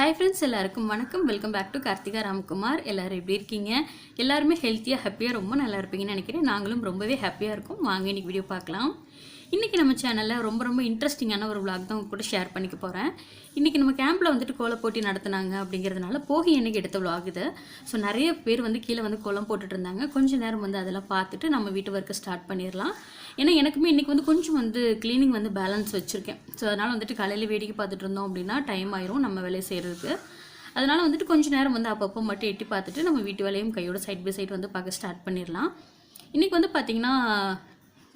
Hi friends, எல்லாருக்கும் வணக்கம். Welcome back to Karthika Ramkumar. எல்லாரும் எப்படி இருக்கீங்க? எல்லாருமே ஹெல்த்தியா ஹாப்பியா ரொம்ப நல்லா இருப்பீங்கன்னு நினைக்கிறேன். நாங்களும் ரொம்பவே ஹாப்பியா இருக்கோம். வாங்க இன்னைக்கு வீடியோ பார்க்கலாம். இன்னைக்கு நம்ம சேனல்ல ரொம்ப இன்ட்ரெஸ்டிங்கான ஒரு vlog தான் உங்க கூட ஷேர் பண்ணிக்க போறேன். இன்னைக்கு நம்ம கேம்ப்ல வந்துட்டு கோலம் போட்டி நடத்துனாங்க அப்படிங்கிறதுனால போகி அன்னைக்கு எடுத்த vlog இது. சோ நிறைய பேர் வந்து கீழ வந்து கோலம் போட்டுட்டு இருந்தாங்க. கொஞ்ச நேரம் வந்து அதெல்லாம் பார்த்துட்டு நம்ம வீட்டு வர்க்க ஸ்டார்ட் பண்ணிரலாம். ஏன்னா எனக்குமே இன்னைக்கு வந்து கொஞ்சம் வந்து க்ளீனிங் வந்து பேலன்ஸ் வச்சிருக்கேன். சோ அதனால வந்துட்டு காலையில வேடிக்கை பார்த்துட்டு இருந்தோம் அப்படினா டைம் ஆயிரும் நம்ம வேலைய செய்யிறதுக்கு. அதனால வந்துட்டு கொஞ்ச நேரம் வந்து அப்பப்போ மட்டும் எட்டி பார்த்துட்டு நம்ம வீட்டு வேலையும் கையோட சைடு பை சைடு வந்து பார்க்க ஸ்டார்ட் பண்ணிரலாம். இன்னைக்கு வந்து பாத்தீங்கன்னா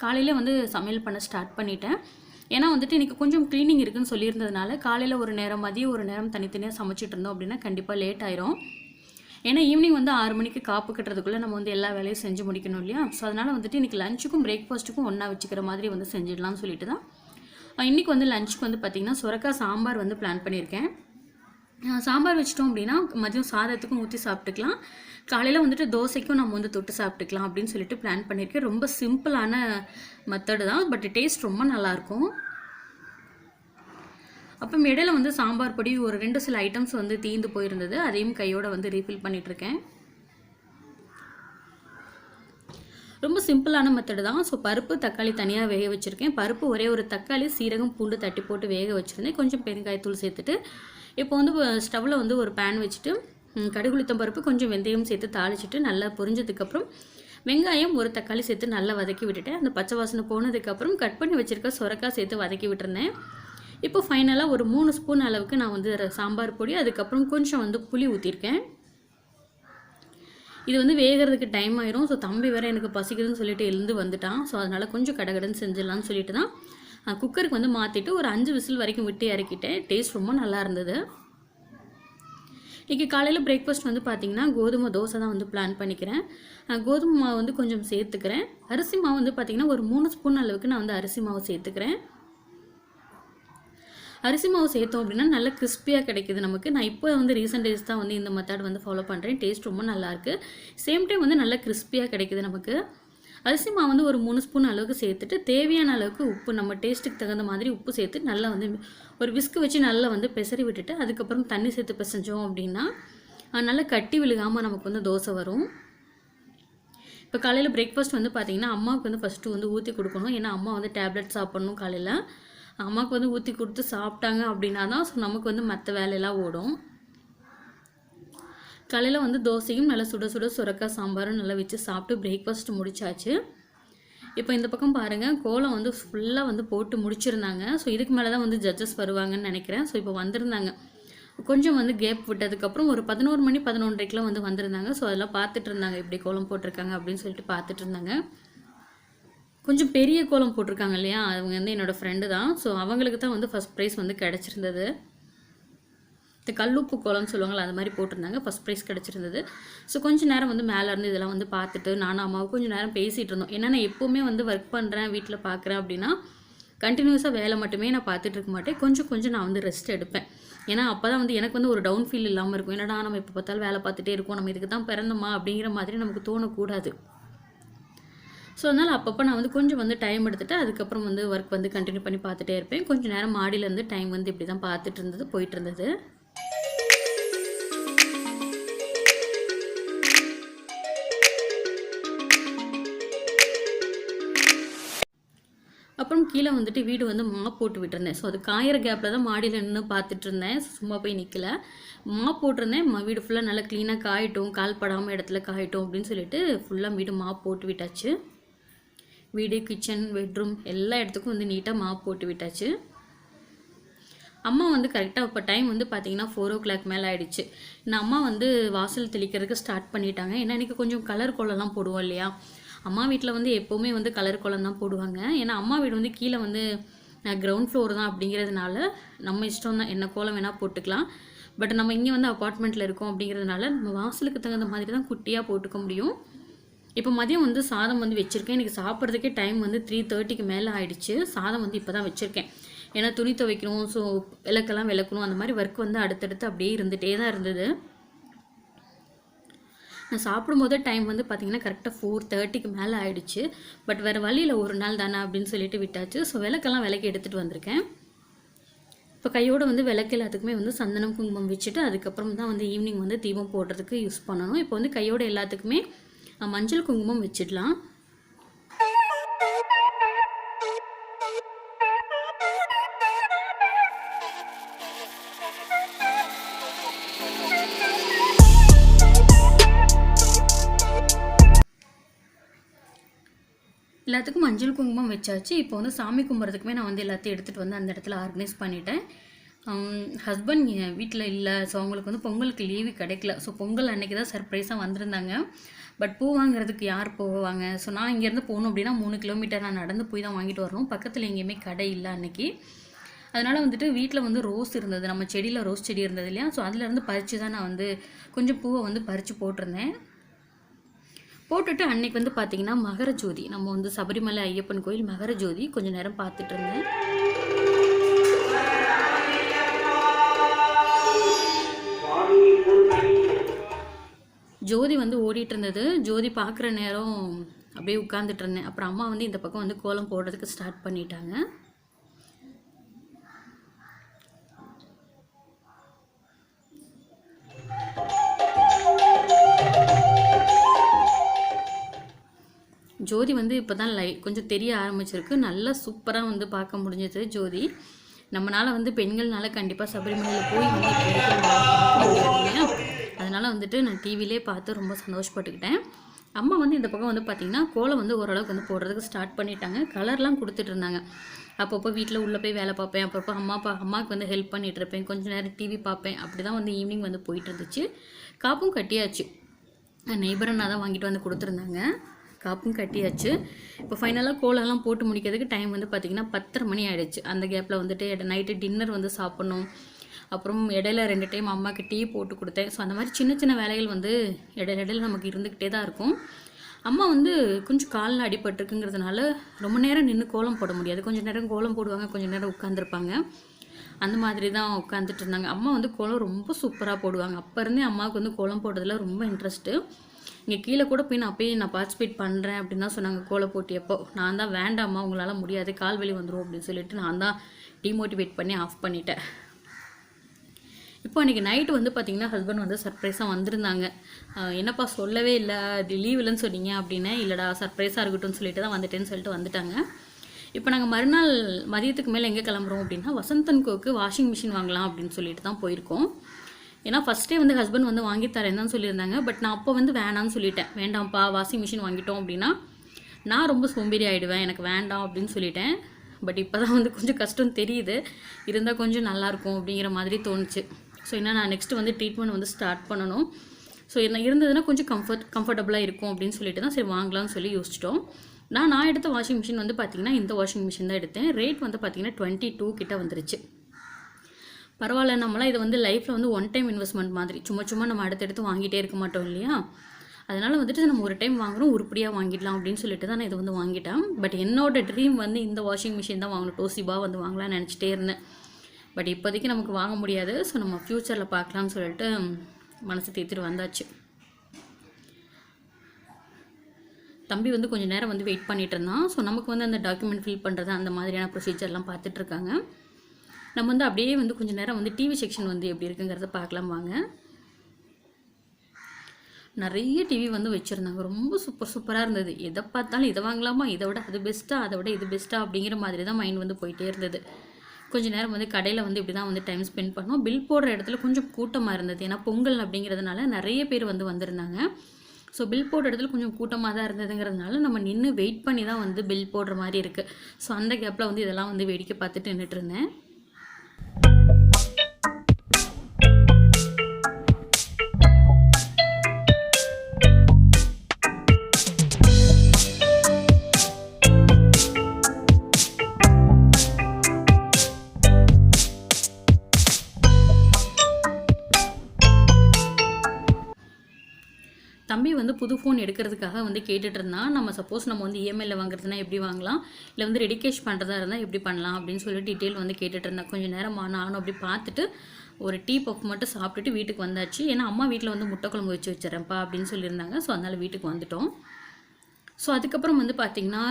காலையில வந்து சமையல் பண்ண ஸ்டார்ட் பண்ணிட்டேன். ஏன்னா வந்துட்டு இன்னைக்கு கொஞ்சம் க்ளீனிங் இருக்குன்னு சொல்லியிருந்ததனால காலையில ஒரு நேரம் மதியம் ஒரு நேரம் தனித்தனியா சமைச்சிட்டு இருந்தோம் அப்படினா கண்டிப்பா லேட் ஆயிரும். ஏன்னா ஈவினிங் வந்து 6 மணிக்கு காப்பு கட்டறதுக்குள்ள நம்ம வந்து எல்லா வேலையும் செஞ்சு முடிக்கணும் இல்லையா? சோ அதனால வந்துட்டு இன்னைக்கு லஞ்சுக்கும் பிரேக்ஃபாஸ்ட்டுக்கும் ஒண்ணா வச்சுக்கிற மாதிரி வந்து செஞ்சிடலாம்னு சொல்லிட்டு தான் இன்னைக்கு வந்து லஞ்சுக்கு வந்து பாத்தீங்கன்னா சொரக்காய் சாம்பார் வந்து பிளான் பண்ணியிருக்கேன். சாம்பார் வச்சிட்டோம் அப்படினா மதியம் சாதத்துக்கும் ஊத்தி சாப்பிட்டுக்கலாம். காலையில வந்துட்டு தோசைக்கும் நம்ம வந்து தொட்டு சாப்பிட்டுக்கலாம் அப்படின்னு சொல்லிட்டு பிளான் பண்ணியிருக்கேன். ரொம்ப சிம்பிளான மெத்தட் தான். பட் டேஸ்ட் ரொம்ப நல்லா இருக்கும். அப்ப இடையில வந்து சாம்பார் பொடி ஒரு 2 சில ஐட்டம்ஸ் வந்து தீந்து போயிருந்தது. அதையும் கையோட வந்து ரீஃபில் பண்ணிட்டு இருக்கேன். ரொம்ப சிம்பிளான மெத்தட் தான். சோ பருப்பு தக்காளி தனியா வேக வச்சிருக்கேன். பருப்பு ஒரே ஒரு தக்காளி சீரகம் பூண்டு தட்டி போட்டு வேக வச்சிருந்தேன். கொஞ்சம் பெருங்காயத்தூள் சேர்த்துட்டு இப்போ வந்து ஸ்டவ்ல வந்து ஒரு pan வச்சிட்டு கடுகு உளுத்தம் பருப்பு கொஞ்சம் வெந்தயம் சேர்த்து தாளிச்சிட்டு நல்லா பொரிஞ்சதுக்கு அப்புறம் வெங்காயம் ஒரு தக்காளி சேர்த்து நல்லா வதக்கி விட்டுட்டேன். அந்த பச்சை வாசனை போனதுக்கு அப்புறம் கட் பண்ணி வச்சிருக்க சொரக்காய் சேர்த்து வதக்கி விட்டுறேன். இப்போ ஃபைனலா ஒரு 3 ஸ்பூன் அளவுக்கு நான் வந்து சாம்பார் பொடி அதுக்கு அப்புறம் கொஞ்சம் வந்து புளி ஊத்திருக்கேன். இது வந்து வேகிறதுக்கு டைம் ஆயிரும். சோ தம்பி வேற எனக்கு பசிக்குதுன்னு சொல்லிட்டு எழுந்து வந்துட்டான். சோ அதனால கொஞ்சம் கடகடன்னு செஞ்சிடலாம்னு சொல்லிட்டு தான் குக்கருக்கு வந்து மாத்திட்டு ஒரு 5 விசில் வரைக்கும் விட்டு இறக்கிட்டேன். டேஸ்ட் ரொம்ப நல்லா இருந்தது. இன்னைக்கு காலையில பிரேக்ஃபாஸ்ட் வந்து பாத்தீங்கன்னா கோதுமை தோசை தான் வந்து பிளான் பண்ணிக்கிறேன். கோதுமை மாவு வந்து கொஞ்சம் சேர்த்துக்கிறேன். அரிசி மாவு வந்து பாத்தீங்கன்னா ஒரு 3 ஸ்பூன் அளவுக்கு நான் வந்து அரிசி மாவு சேர்த்துக்கிறேன். அரிசி மாவு சேர்த்தோம் அப்படினா நல்ல கிறிஸ்பியா கிடைக்குது நமக்கு. நான் இப்போ வந்து ரீசன்ட் டேஸ் தான் வந்து இந்த மெத்தட் வந்து ஃபாலோ பண்றேன். டேஸ்ட் ரொம்ப நல்லா இருக்கு. சேம் டைம் வந்து நல்ல கிறிஸ்பியா கிடைக்குது நமக்கு. அரிசி மாவு வந்து ஒரு 3 ஸ்பூன் அளவுக்கு சேர்த்துட்டு தேவையான அளவுக்கு உப்பு நம்ம டேஸ்ட்டுக்கு தகுந்த மாதிரி உப்பு சேர்த்து நல்லா வந்து ஒரு விஸ்க் வச்சு நல்லா வந்து பெசரி விட்டுட்டு அதுக்கு அப்புறம் தண்ணி சேர்த்து பிசைஞ்சோம் அப்படினா நல்லா கட்டி விழுகாம நமக்கு வந்து தோசை வரும். இப்போ காலையில பிரேக்ஃபாஸ்ட் வந்து பாத்தீங்கன்னா அம்மாவுக்கு வந்து ஃபர்ஸ்ட் வந்து ஊத்தி கொடுக்கணும். ஏன்னா அம்மா வந்து டேப்லெட் சாப்பிடணும் காலையில. அம்மாக்கு வந்து ஊத்தி கொடுத்து சாப்பிட்டாங்க அப்படினா தான் நமக்கு வந்து மத்த வேலையெல்லாம் ஓடும். காலையில வந்து தோசையும் நல்ல சுட சுட சொரக்காய் சாம்பாரும் நல்லா வச்சு சாப்பிட்டு பிரேக்ஃபாஸ்ட் முடிச்சாச்சு. இப்போ இந்த பக்கம் பாருங்க கோலம் வந்து ஃபுல்லா வந்து போட்டு முடிச்சிருந்தாங்க. சோ இதுக்கு மேல தான் வந்து ஜட்ஜஸ் வருவாங்கன்னு நினைக்கிறேன். சோ இப்போ வந்திருந்தாங்க. கொஞ்சம் வந்து கேப் விட்டதுக்கு அப்புறம் ஒரு 11 மணி 11:30க்குலாம் வந்து வந்திருந்தாங்க. சோ அதெல்லாம் பார்த்துட்டு இருந்தாங்க எப்படி கோலம் போட்டுருக்காங்க அப்படின்னு சொல்லிட்டு பார்த்துட்டு இருந்தாங்க. கொஞ்சம் பெரிய கோலம் போட்டுருக்காங்க இல்லையா? அவங்க வந்து என்னோட ஃப்ரெண்ட் தான். சோ அவங்களுக்கு தான் வந்து ஃபர்ஸ்ட் பிரைஸ் வந்து கிடைச்சிருந்தது. இந்த கல்லுப்பு கோலம்னு சொல்லுவாங்கல அது மாதிரி போட்டுருந்தாங்க. First prize கிடைச்சிருந்தது. சோ கொஞ்ச நேரம் வந்து மேல இருந்து இதெல்லாம் வந்து பார்த்துட்டு நானும் அம்மாவும் கொஞ்ச நேரம் பேசிட்டு இருந்தோம். ஏன்னா நான் எப்பவுமே வந்து வர்க் பண்றேன் வீட்ல பார்க்கறேன் அப்படினா கண்டினியூஸா வேலை மட்டுமே நான் பார்த்துட்டு இருக்க மாட்டேன். கொஞ்சம் நான் வந்து ரெஸ்ட் எடுப்பேன். ஏன்னா அப்பதான் வந்து எனக்கு வந்து ஒரு டவுன் ஃபீல் இல்லாம இருக்கும். என்னடா நம்ம எப்ப பார்த்தாலும் வேலை பார்த்துட்டே இருக்கோம். நம்ம இதுக்கு தான் பிறந்தோமா அப்படிங்கிற மாதிரி நமக்கு தோணக்கூடாது. சோ அதனால அப்பப்ப நான் வந்து கொஞ்சம் வந்து டைம் எடுத்துட்டு அதுக்கு அப்புறம் வந்து வர்க் வந்து கண்டினியூ பண்ணி பார்த்துட்டே இருப்பேன். கொஞ்ச நேரம் மாடியில இருந்து டைம் வந்து இப்படி தான் பார்த்துட்டு இருந்தது போயிட்டு இருந்தது. அப்புறம் கீழ வந்துட்டு வீடு வந்து மாப் போட்டு விட்டுருந்தேன். சோ அது காயற கேப்ல தான் மாடியில நின்னு பார்த்துட்டு இருந்தேன். சும்மா போய் நிக்கல. மாப் போட்டுருந்தேன். வீடு ஃபுல்லா நல்லா க்ளீனா காயட்டும், கால் படாம இடத்துல காயட்டும் அப்படின்னு சொல்லிட்டு ஃபுல்லா வீடு மாப் போட்டு விட்டாச்சு. வீடு கிச்சன் பெட்ரூம் எல்லா இடத்துக்கும் வந்து நீட்டா மாப் போட்டு விட்டாச்சு. அம்மா வந்து கரெக்ட்டா அப்ப டைம் வந்து பாத்தீங்கன்னா 4 o'clock மேல ஆயிடுச்சு. நான் அம்மா வந்து வாசல் தெளிக்கிறதுக்கு ஸ்டார்ட் பண்ணிட்டாங்க. ஏன்னா இன்னைக்கு கொஞ்சம் கலர் கோலம்லாம் போடுவோம் இல்லையா? அம்மா வீட்ல வந்து எப்பவுமே வந்து கலர் கோலம் தான் போடுவாங்க. ஏன்னா அம்மா வீடு வந்து கீழ வந்து கிரவுண்ட் ஃப்ளோர் தான் அப்படிங்கிறதுனால நம்ம இஷ்டம் தான் என்ன கோலம் வேணா போட்டுக்கலாம். பட் நம்ம இங்க வந்து அபார்ட்மெண்ட்ல இருக்கோம் அப்படிங்கிறதுனால நம்ம வாசலுக்கு தகுந்த மாதிரி தான் குட்டியா போட்டுக்க முடியும். இப்போ மதியம் வந்து சாதம் வந்து வச்சிருக்கேன். எனக்கு சாப்பிடுறதுக்கே டைம் வந்து 3:30க்கு மேல ஆயிடுச்சு. சாதம் வந்து இப்பதான் வச்சிருக்கேன். ஏன்னா துணி துவைக்கணும், சோ விளக்கெல்லாம் விளக்கணும் அந்த மாதிரி வர்க் வந்து அடுத்தடுத்து அப்படியே இருந்துட்டே தான் இருந்தது. நான் சாப்பிடும்போது டைம் வந்து பாத்தீங்கன்னா கரெக்ட்டா 4:30க்கு மேல ஆயிடுச்சு. பட் வேற வழியில ஒரு நாள் தானே அப்படின்னு சொல்லிட்டு விட்டாச்சு. சோ விளக்கெல்லாம் விளக்கி எடுத்துட்டு வந்திருக்கேன். இப்போ கையோடு வந்து விளக்கு எல்லாத்துக்குமே வந்து சந்தனம் குங்குமம் வச்சுட்டு அதுக்கப்புறம் தான் வந்து ஈவினிங் வந்து தீபம் போடுறதுக்கு யூஸ் பண்ணணும். இப்போ வந்து கையோட எல்லாத்துக்குமே மஞ்சள் குங்குமம் வச்சிடலாம். எல்லாத்துக்கும் மஞ்சள் குங்குமம் வச்சாச்சு. இப்போ வந்து சாமி கும்பிட்றதுக்குமே நான் வந்து எல்லாத்தையும் எடுத்துகிட்டு வந்து அந்த இடத்துல ஆர்கனைஸ் பண்ணிட்டேன். ஹஸ்பண்ட் வீட்டில் இல்லை. ஸோ அவங்களுக்கு வந்து பொங்கலுக்கு லீவு கிடைக்கல. ஸோ பொங்கல் அன்றைக்கி தான் சர்ப்ரைஸாக வந்திருந்தாங்க. பட் பூ வாங்குறதுக்கு யார் போவாங்க? ஸோ நான் இங்கேருந்து போகணும் அப்படின்னா 3 கிலோமீட்டர் நான் நடந்து போய் தான் வாங்கிட்டு வரணும். பக்கத்தில் எங்கேயுமே கடை இல்லை அன்றைக்கி. அதனால் வந்துட்டு வீட்டில் வந்து ரோஸ் இருந்தது, நம்ம செடியில் ரோஸ் செடி இருந்தது இல்லையா? ஸோ அதிலேருந்து பறித்து தான் நான் வந்து கொஞ்சம் பூவை வந்து பறித்து போட்டிருந்தேன். போட்டுட்டு அன்னைக்கு வந்து பார்த்திங்கன்னா மகர ஜோதி, நம்ம வந்து சபரிமலை ஐயப்பன் கோயில் மகர ஜோதி கொஞ்சம் நேரம் பார்த்துட்டு இருந்தேன். ஜோதி வந்து ஓடிட்டு இருந்தது. ஜோதி பார்க்குற நேரம் அப்படியே உட்காந்துட்டு இருந்தேன். அப்புறம் அம்மா வந்து இந்த பக்கம் வந்து கோலம் போடுறதுக்கு ஸ்டார்ட் பண்ணிட்டாங்க. ஜோதி வந்து இப்போ தான் கொஞ்சம் தெரிய ஆரம்பிச்சிருக்கு. நல்லா சூப்பராக வந்து பார்க்க முடிஞ்சது ஜோதி. நம்மளால் வந்து பெண்கள்னால கண்டிப்பாக சபரிமலையில் போய் வந்து பார்க்க முடியாது இல்லையா? அதனால் வந்துட்டு நான் டிவிலே பார்த்து ரொம்ப சந்தோஷப்பட்டுக்கிட்டேன். அம்மா வந்து இந்த பக்கம் வந்து பார்த்திங்கன்னா கோலம் வந்து ஓரளவுக்கு வந்து போடுறதுக்கு ஸ்டார்ட் பண்ணிட்டாங்க. கலர்லாம் கொடுத்துட்டு இருந்தாங்க. அப்பப்போ வீட்டில் உள்ளே போய் வேலை பார்ப்பேன், அப்பப்போ அம்மாவுக்கு வந்து ஹெல்ப் பண்ணிகிட்டு இருப்பேன், கொஞ்சம் நேரம் டிவி பார்ப்பேன். அப்படி தான் வந்து ஈவினிங் வந்து போயிட்டு இருந்துச்சு. காப்பும் கட்டியாச்சு. நெய்பர் அண்ணா தான் வாங்கிட்டு வந்து கொடுத்துருந்தாங்க. காப்பும் கட்டியாச்சு. இப்போ ஃபைனலாக கோலம்லாம் போட்டு முடிக்கிறதுக்கு டைம் வந்து பார்த்திங்கன்னா 10:30 மணி ஆகிடுச்சு. அந்த கேப்பில் வந்துட்டு நைட்டு டின்னர் வந்து சாப்பிட்ணும். அப்புறம் இடையில 2 டைம் அம்மாவுக்கு டீ போட்டு கொடுத்தேன். ஸோ அந்த மாதிரி சின்ன சின்ன வேலைகள் வந்து இடையில நமக்கு இருந்துக்கிட்டே தான் இருக்கும். அம்மா வந்து கொஞ்சம் காலில் அடிபட்டுருக்குங்கிறதுனால ரொம்ப நேரம் நின்று கோலம் போட முடியாது. கொஞ்சம் நேரம் கோலம் போடுவாங்க, கொஞ்சம் நேரம் உட்காந்துருப்பாங்க. அந்த மாதிரி தான் உட்காந்துட்டு இருந்தாங்க. அம்மா வந்து கோலம் ரொம்ப சூப்பராக போடுவாங்க. அப்போ இருந்தே அம்மாவுக்கு வந்து கோலம் போடுறதுல ரொம்ப இன்ட்ரெஸ்ட்டு. இங்கே கீழே கூட போய் நான் பார்ட்டிசிபேட் பண்ணுறேன் அப்படின்னு தான் சொன்னாங்க கோல போட்டியப்போ. நான் தான் வேண்டாம்மா, உங்களால் முடியாது, கால் வலி வந்துடும் அப்படின்னு சொல்லிட்டு நான் தான் டிமோட்டிவேட் பண்ணி ஆஃப் பண்ணிட்டேன். இப்போ அன்றைக்கி நைட்டு வந்து பார்த்திங்கன்னா ஹஸ்பண்ட் வந்து சர்ப்ரைஸாக வந்திருந்தாங்க. என்னப்பா சொல்லவே இல்லை, அது லீவ் இல்லைன்னு சொன்னீங்க அப்படின்னா, இல்லைடா சர்ப்ரைஸாக இருக்கட்டும்னு சொல்லிட்டு தான் வந்துட்டேன்னு சொல்லிட்டு வந்துட்டாங்க. இப்போ நாங்கள் மறுநாள் மதியத்துக்கு மேலே எங்கே கிளம்புறோம் அப்படின்னா வசந்தன் கோவுக்கு வாஷிங் மிஷின் வாங்கலாம் அப்படின்னு சொல்லிட்டு தான் போயிருக்கோம். ஏன்னா ஃபஸ்ட்டே வந்து ஹஸ்பண்ட் வந்து வாங்கி தரேன்னு தான் சொல்லியிருந்தாங்க. பட் நான் அப்போ வந்து வேணான்னு சொல்லிட்டேன். வேண்டாம்ப்பா, வாஷிங் மிஷின் வாங்கிட்டோம் அப்படின்னா நான் ரொம்ப சோம்பேறி ஆகிடுவேன், எனக்கு வேண்டாம் அப்படின்னு சொல்லிட்டேன். பட் இப்போ தான் வந்து கொஞ்சம் கஷ்டம் தெரியுது. இருந்தால் கொஞ்சம் நல்லாயிருக்கும் அப்படிங்கிற மாதிரி தோணுச்சு. ஸோ என்ன நான் நெக்ஸ்ட்டு வந்து ட்ரீட்மெண்ட் வந்து ஸ்டார்ட் பண்ணணும். ஸோ என்ன இருந்ததுன்னா கொஞ்சம் கம்ஃபர்டபுளாக இருக்கும் அப்படின்னு சொல்லிட்டு தான் சரி வாங்கலாம்னு சொல்லி யோசிச்சிட்டோம். நான் எடுத்த வாஷிங் மிஷின் வந்து பார்த்திங்கன்னா இந்த வாஷிங் மிஷின் தான் எடுத்தேன். ரேட் வந்து பார்த்திங்கன்னா 22 கிட்ட வந்துருச்சு. பரவாயில்ல, நம்மளாம் இதை வந்து லைஃப்பில் வந்து ஒன் டைம் இன்வெஸ்ட்மெண்ட் மாதிரி சும்மா நம்ம அடுத்தடுத்து வாங்கிட்டே இருக்க மாட்டோம் இல்லையா? அதனால் வந்துட்டு நம்ம ஒரு டைம் வாங்குகிறோம், உருப்படியாக வாங்கிடலாம் அப்படின்னு சொல்லிட்டு தான் நான் இதை வந்து வாங்கிட்டேன். பட் என்னோடய ட்ரீம் வந்து இந்த வாஷிங் மிஷின் தான் வாங்கணும். டோசிபா வந்து வாங்கலாம்னு நினச்சிட்டே இருந்தேன். பட் இப்போதைக்கு நமக்கு வாங்க முடியாது. ஸோ நம்ம ஃப்யூச்சரில் பார்க்கலாம்னு சொல்லிட்டு மனசை தேத்திட்டு வந்தாச்சு. தம்பி வந்து கொஞ்சம் நேரம் வந்து வெயிட் பண்ணிகிட்டு இருந்தான். ஸோ நமக்கு வந்து அந்த டாக்குமெண்ட் ஃபில் பண்ணுறது அந்த மாதிரியான ப்ரொசீஜர்லாம் பார்த்துட்ருக்காங்க. நம்ம வந்து அப்படியே வந்து கொஞ்சம் நேரம் வந்து டிவி செக்ஷன் வந்து எப்படி இருக்குங்கிறத பார்க்கலாம் வாங்க. நிறைய டிவி வந்து வச்சுருந்தாங்க. ரொம்ப சூப்பராக இருந்தது. எதை பார்த்தாலும் இதை வாங்கலாமா, இதை விட அது பெஸ்ட்டாக, அதை விட இது பெஸ்ட்டாக அப்படிங்கிற மாதிரி தான் மைண்ட் வந்து போயிட்டே இருந்தது. கொஞ்சம் நேரம் வந்து கடையில் வந்து இப்படி தான் வந்து டைம் ஸ்பெண்ட் பண்ணோம். பில் போடுற இடத்துல கொஞ்சம் கூட்டமாக இருந்தது. ஏன்னா பொங்கல் அப்படிங்கிறதுனால நிறைய பேர் வந்து வந்திருந்தாங்க. ஸோ பில் போடுற இடத்துல கொஞ்சம் கூட்டமாக தான் இருந்ததுங்கிறதுனால நம்ம நின்று வெயிட் பண்ணி தான் வந்து பில் போடுற மாதிரி இருக்குது. ஸோ அந்த கேப்பில் வந்து இதெல்லாம் வந்து வேடிக்கை பார்த்துட்டு நின்றுட்டு இருந்தேன். தம்பி வந்து புது ஃபோன் எடுக்கிறதுக்காக வந்து கேட்டுட்டு இருந்தான். சப்போஸ் நம்ம வந்து இஎம்ஐயில் வாங்குறதுனா எப்படி வாங்கலாம், இல்லை வந்து ரெடி கேஷ் பண்ணுறதா இருந்தால் எப்படி பண்ணலாம் அப்படின்னு சொல்லி டீட்டெயில் வந்து கேட்டுட்டு இருந்தேன். கொஞ்சம் நேரம் நானும் அப்படி பார்த்துட்டு ஒரு டீ பஃப் மட்டும் சாப்பிட்டுட்டு வீட்டுக்கு வந்தாச்சு. ஏன்னா அம்மா வீட்டில் வந்து முட்டை குழம்பு வச்சு வச்சுறேன்ப்பா அப்படின்னு சொல்லியிருந்தாங்க. ஸோ அதனால் வீட்டுக்கு வந்துட்டோம். ஸோ அதுக்கப்புறம் வந்து பார்த்திங்கன்னா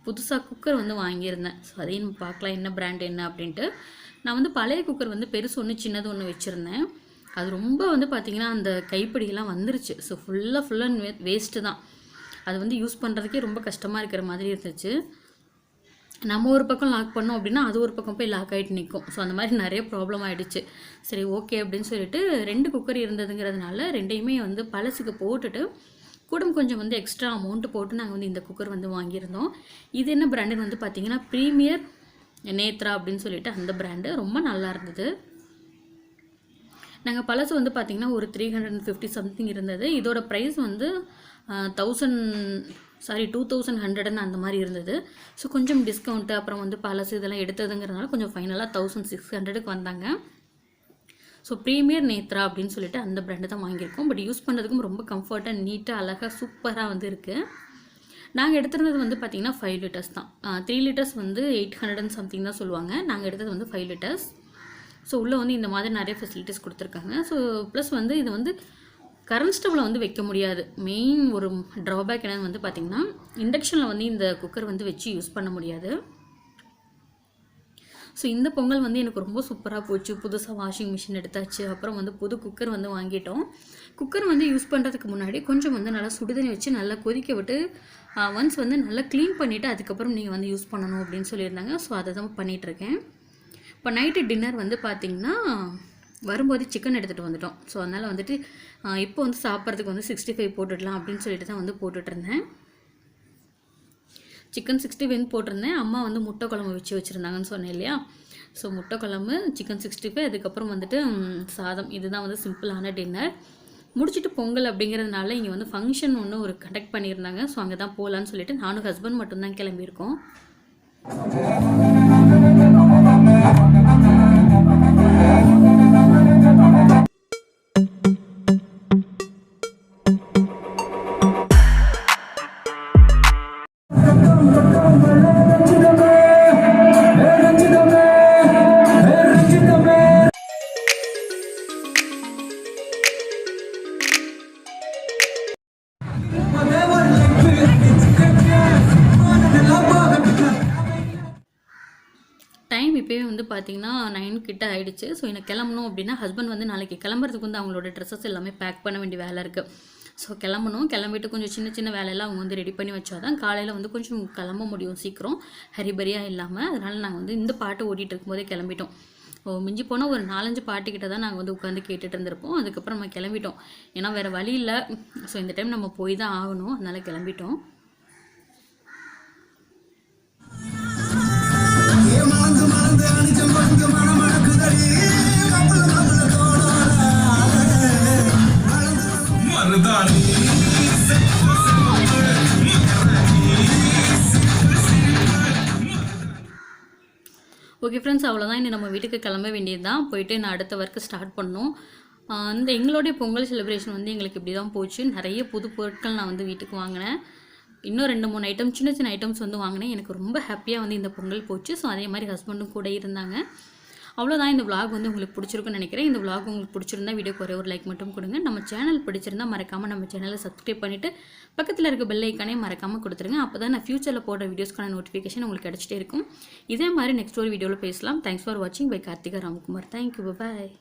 புதுசாக குக்கர் வந்து வாங்கியிருந்தேன். ஸோ அதையும் நம்ம பார்க்கலாம் என்ன பிராண்ட் என்ன அப்படின்ட்டு. நான் வந்து பழைய குக்கர் வந்து பெருசு ஒன்று சின்னது ஒன்று வச்சுருந்தேன். அது ரொம்ப வந்து பார்த்திங்கன்னா அந்த கைப்பிடியெல்லாம் வந்துருச்சு. ஸோ ஃபுல் அண்ட் வேஸ்ட்டு தான். அது வந்து யூஸ் பண்ணுறதுக்கே ரொம்ப கஷ்டமாக இருக்கிற மாதிரி இருந்துச்சு. நம்ம ஒரு பக்கம் லாக் பண்ணோம் அப்படின்னா அது ஒரு பக்கம் போய் லாக் ஆகிட்டு நிற்கும். ஸோ அந்த மாதிரி நிறைய ப்ராப்ளம் ஆகிடுச்சு. சரி ஓகே அப்படின்னு சொல்லிட்டு 2 குக்கர் இருந்ததுங்கிறதுனால 2யுமே வந்து பழசுக்கு போட்டுட்டு கூட கொஞ்சம் வந்து எக்ஸ்ட்ரா அமௌண்ட்டு போட்டு நாங்கள் வந்து இந்த குக்கர் வந்து வாங்கியிருந்தோம். இது என்ன பிராண்டுன்னு வந்து பார்த்திங்கன்னா ப்ரீமியர் நேத்ரா அப்படின்னு சொல்லிட்டு அந்த பிராண்டு ரொம்ப நல்லா இருந்தது. நாங்கள் பழசு வந்து பார்த்திங்கன்னா ஒரு 350 சம்திங் இருந்தது. இதோட ப்ரைஸ் வந்து 2100 அந்த மாதிரி இருந்தது. ஸோ கொஞ்சம் டிஸ்கவுண்ட்டு அப்புறம் வந்து பழசு இதெல்லாம் எடுத்ததுங்கிறதுனால கொஞ்சம் ஃபைனலாக 1600க்கு வந்தாங்க. ஸோ ப்ரீமியர் நேத்ரா அப்படின்னு சொல்லிட்டு அந்த பிராண்டு தான் வாங்கியிருக்கோம். பட் யூஸ் பண்ணுறதுக்கும் ரொம்ப கம்ஃபர்ட்டாக நீட்டாக அழகாக சூப்பராக வந்து இருக்குது. நாங்கள் எடுத்துருந்தது வந்து பார்த்திங்கன்னா 5 லிட்டர்ஸ் தான். 3 லிட்டர்ஸ் வந்து 800 சம்திங் தான் சொல்லுவாங்க. நாங்கள் எடுத்தது வந்து 5 லிட்டர்ஸ். ஸோ உள்ளே வந்து இந்த மாதிரி நிறைய ஃபெசிலிட்டிஸ் கொடுத்துருக்காங்க. ஸோ ப்ளஸ் வந்து இது வந்து கரண்ட் ஸ்டவ்வில் வந்து வைக்க முடியாது. மெயின் ஒரு ட்ராபேக் என்னென்னு வந்து பார்த்திங்கன்னா இண்டக்ஷனில் வந்து இந்த குக்கர் வந்து வச்சு யூஸ் பண்ண முடியாது. ஸோ இந்த பொங்கல் வந்து எனக்கு ரொம்ப சூப்பராக போச்சு. புதுசாக வாஷிங் மிஷின் எடுத்தாச்சு. அப்புறம் வந்து புது குக்கர் வந்து வாங்கிட்டோம். குக்கர் வந்து யூஸ் பண்ணுறதுக்கு முன்னாடி கொஞ்சம் வந்து நல்லா சுடுதண்ணி வச்சு நல்லா கொதிக்க விட்டு ஒன்ஸ் வந்து நல்லா க்ளீன் பண்ணிவிட்டு அதுக்கப்புறம் நீங்கள் வந்து யூஸ் பண்ணணும் அப்படின்னு சொல்லியிருந்தாங்க. ஸோ அதை தான் பண்ணிகிட்ருக்கேன். இப்போ நைட்டு டின்னர் வந்து பார்த்திங்கன்னா வரும்போது சிக்கன் எடுத்துகிட்டு வந்துட்டோம். ஸோ அதனால் வந்துட்டு இப்போ வந்து சாப்பிட்றதுக்கு வந்து 65 போட்டுடலாம் அப்படின்னு சொல்லிட்டு தான் வந்து போட்டுட்ருந்தேன். சிக்கன் 65 போட்டிருந்தேன். அம்மா வந்து முட்டை குழம்பு வச்சுருந்தாங்கன்னு சொன்னேன் இல்லையா. ஸோ முட்டை குழம்பு, சிக்கன் 65, அதுக்கப்புறம் வந்துட்டு சாதம். இதுதான் வந்து சிம்பிளான டின்னர். முடிச்சுட்டு பொங்கல் அப்படிங்கிறதுனால இங்கே வந்து ஃபங்க்ஷன் ஒன்று ஒரு கண்டக்ட் பண்ணியிருந்தாங்க. ஸோ அங்கே தான் போகலான்னு சொல்லிட்டு நானும் ஹஸ்பண்ட் மட்டும்தான் கிளம்பியிருக்கோம். டைம் இப்போவே வந்து பார்த்திங்கன்னா 9 கிட்ட ஆகிடுச்சு. ஸோ எனக்கு கிளம்பணும் அப்படின்னா ஹஸ்பண்ட் வந்து நாளைக்கு கிளம்புறதுக்கு வந்து அவங்களோட ட்ரெஸ்ஸஸ் எல்லாமே பேக் பண்ண வேண்டிய வேலை இருக்குது. ஸோ கிளம்பிட்டு கொஞ்சம் சின்ன வேலையெல்லாம் அவங்க வந்து ரெடி பண்ணி வச்சா தான் காலையில் வந்து கொஞ்சம் கிளம்ப முடியும் சீக்கிரம், ஹரிபரியாக இல்லாமல். அதனால் நாங்கள் வந்து இந்த பாட்டு ஓடிட்டு இருக்கும்போதே கிளம்பிட்டோம். மிஞ்சி போனால் ஒரு 4-5 பாட்டுக்கிட்ட தான் நாங்கள் வந்து உட்காந்து கேட்டுட்டு இருந்திருப்போம். அதுக்கப்புறம் நம்ம கிளம்பிட்டோம். ஏன்னா வேறு வழி இல்லை. ஸோ இந்த டைம் நம்ம போய் தான் ஆகணும். அதனால் கிளம்பிட்டோம். ஓகே ஃப்ரெண்ட்ஸ், அவ்வளோதான். இன்னும் நம்ம வீட்டுக்கு கிளம்ப வேண்டியது தான். போயிட்டு நான் அடுத்த ஒர்க்கு ஸ்டார்ட் பண்ணோம். இந்த எங்களுடைய பொங்கல் செலிப்ரேஷன் வந்து எங்களுக்கு இப்படி தான் போச்சு. நிறைய புது பொருட்கள் நான் வந்து வீட்டுக்கு வாங்கினேன். இன்னும் 2-3 ஐட்டம் சின்ன ஐட்டம்ஸ் வந்து வாங்கினேன். எனக்கு ரொம்ப ஹாப்பியாக வந்து இந்த பொங்கல் போச்சு. ஸோ அதே மாதிரி ஹஸ்பண்டும் கூட இருந்தாங்க. அவ்வளோதான். இந்த vlog வந்து உங்களுக்கு பிடிச்சிருக்குன்னு நினைக்கிறேன். இந்த vlog உங்களுக்கு பிடிச்சிருந்தா வீடியோக்கு ஒரே ஒரு லைக் மட்டும் கொடுங்க. நம்ம சேனல் பிடிச்சிருந்தா மறக்காமல் நம்ம சேனலை சப்ஸ்கிரைப் பண்ணிவிட்டு பக்கத்தில் இருக்க பெல் ஐக்கானே மறக்காமல் கொடுத்துருங்க. அப்போ தான் நான் ஃபியூச்சரில் போடுற வீடியோஸ்க்கான நோட்டிஃபிகேஷன் உங்களுக்கு கிடச்சிட்டே இருக்கும். இதே மாதிரி நெக்ஸ்ட் ஒரு வீடியோவில் பேசலாம். தேங்க்ஸ் ஃபார் வாட்சிங். பை கார்த்திகா ராம்குமார். தேங்க்யூ. பாய்.